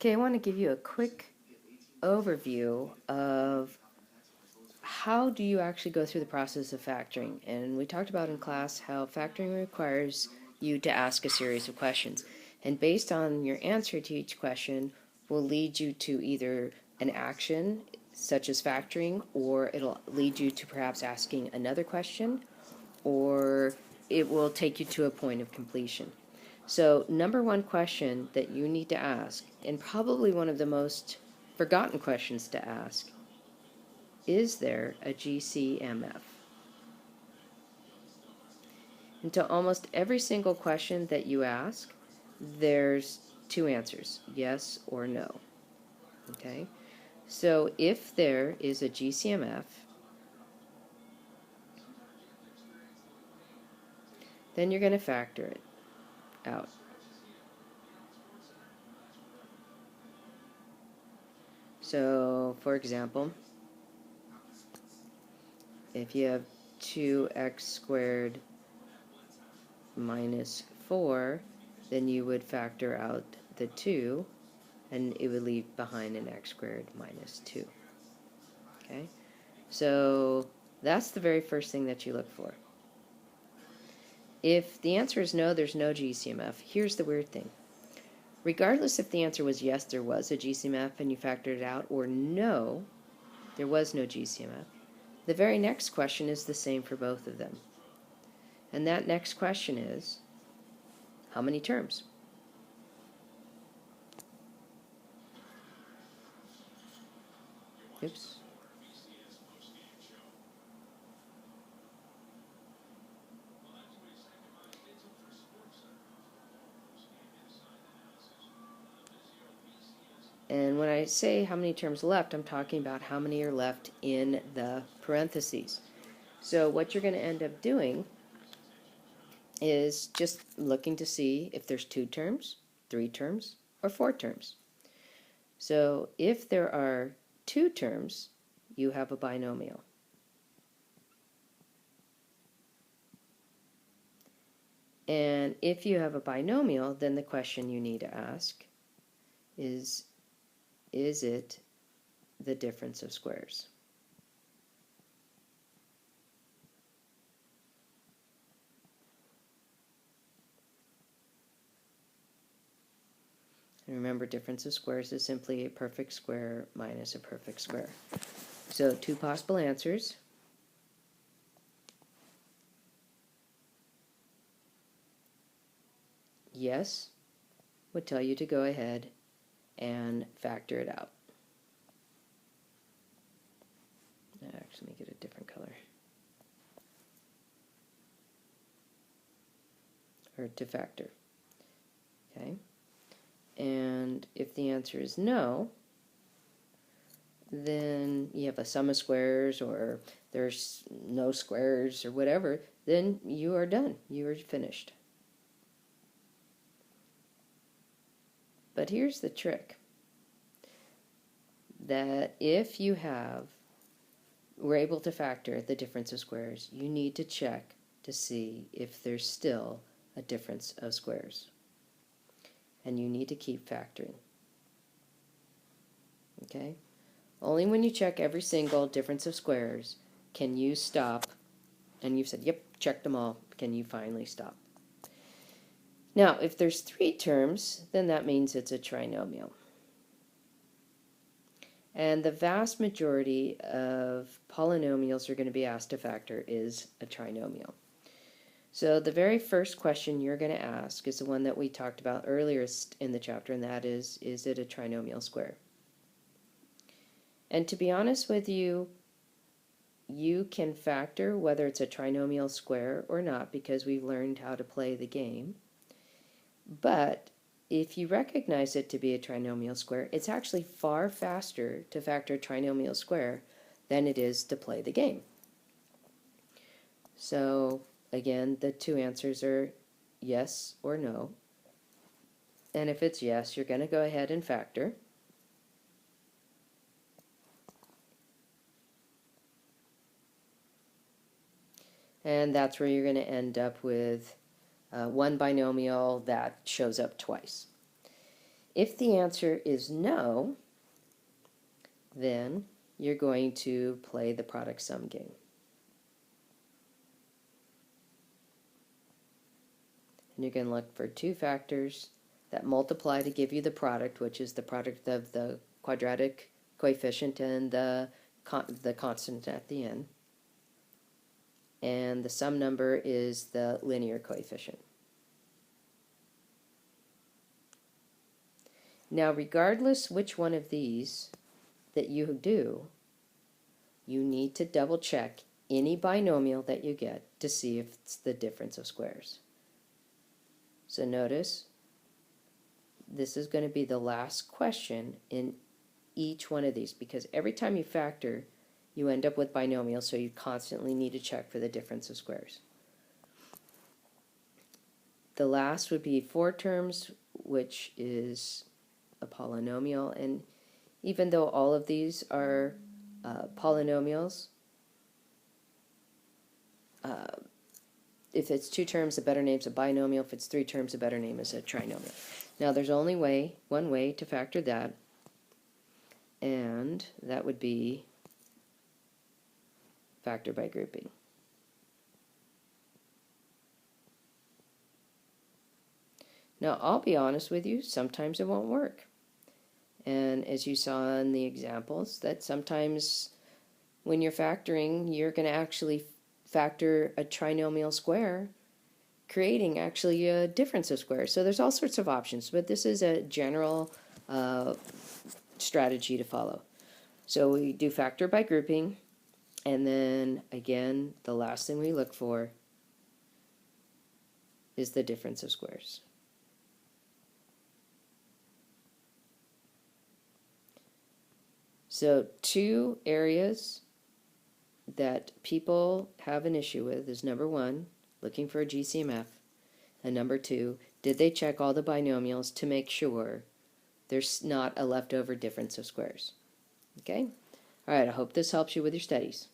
Okay, I want to give you a quick overview of how do you actually go through the process of factoring. And we talked about in class how factoring requires you to ask a series of questions. And based on your answer to each question will lead you to either an action, such as factoring, or it'll lead you to perhaps asking another question, or it will take you to a point of completion. So, number one question that you need to ask, and probably one of the most forgotten questions to ask, is there a GCMF? And to almost every single question that you ask, there's two answers, yes or no. Okay? So if there is a GCMF, then you're going to factor it out. So, for example, if you have 2x squared minus 4, then you would factor out the 2, and it would leave behind an x squared minus 2. Okay? So that's the very first thing that you look for. If the answer is no, there's no GCMF, here's the weird thing. Regardless if the answer was yes, there was a GCMF and you factored it out, or no, there was no GCMF, the very next question is the same for both of them. And that next question is, how many terms? Oops. And when I say how many terms left, I'm talking about how many are left in the parentheses. So what you're going to end up doing is just looking to see if there's 2 terms, 3 terms, or 4 terms. So if there are 2 terms, you have a binomial. And if you have a binomial, then the question you need to ask is it the difference of squares? And remember, difference of squares is simply a perfect square minus a perfect square. So 2 possible answers. Yes would tell you to go ahead and factor it out. Actually, make it a different color. Or to factor. Okay? And if the answer is no, then you have a sum of squares, or there's no squares, or whatever, then you are done. You are finished. But here's the trick. That if you were able to factor the difference of squares, you need to check to see if there's still a difference of squares. And you need to keep factoring. Okay? Only when you check every single difference of squares can you stop, and you've said, yep, check them all, can you finally stop. Now, if there's 3 terms, then that means it's a trinomial. And the vast majority of polynomials you're going to be asked to factor is a trinomial. So the very first question you're going to ask is the one that we talked about earlier in the chapter, and that is it a trinomial square? And to be honest with you, you can factor whether it's a trinomial square or not because we've learned how to play the game. But if you recognize it to be a trinomial square, it's actually far faster to factor a trinomial square than it is to play the game. So again, the 2 answers are yes or no. And if it's yes, you're going to go ahead and factor. And that's where you're going to end up with one binomial that shows up twice. If the answer is no, then you're going to play the product sum game. And you're going to look for two factors that multiply to give you the product, which is the product of the quadratic coefficient and the constant at the end. And the sum number is the linear coefficient. Now, regardless which one of these that you do, you need to double check any binomial that you get to see if it's the difference of squares. So notice, this is going to be the last question in each one of these, because every time you factor, you end up with binomials, so you constantly need to check for the difference of squares. The last would be 4 terms, which is a polynomial, and even though all of these are polynomials, if it's 2 terms, a better name is a binomial. If it's 3 terms, a better name is a trinomial. Now, there's only one way to factor that, and that would be factor by grouping. Now, I'll be honest with you, sometimes it won't work. And as you saw in the examples, that sometimes when you're factoring, you're going to actually factor a trinomial square, creating actually a difference of squares. So there's all sorts of options, but this is a general strategy to follow. So we do factor by grouping, and then again, the last thing we look for is the difference of squares. So 2 areas that people have an issue with is number 1, looking for a GCMF, and number 2, did they check all the binomials to make sure there's not a leftover difference of squares? Okay? All right, I hope this helps you with your studies.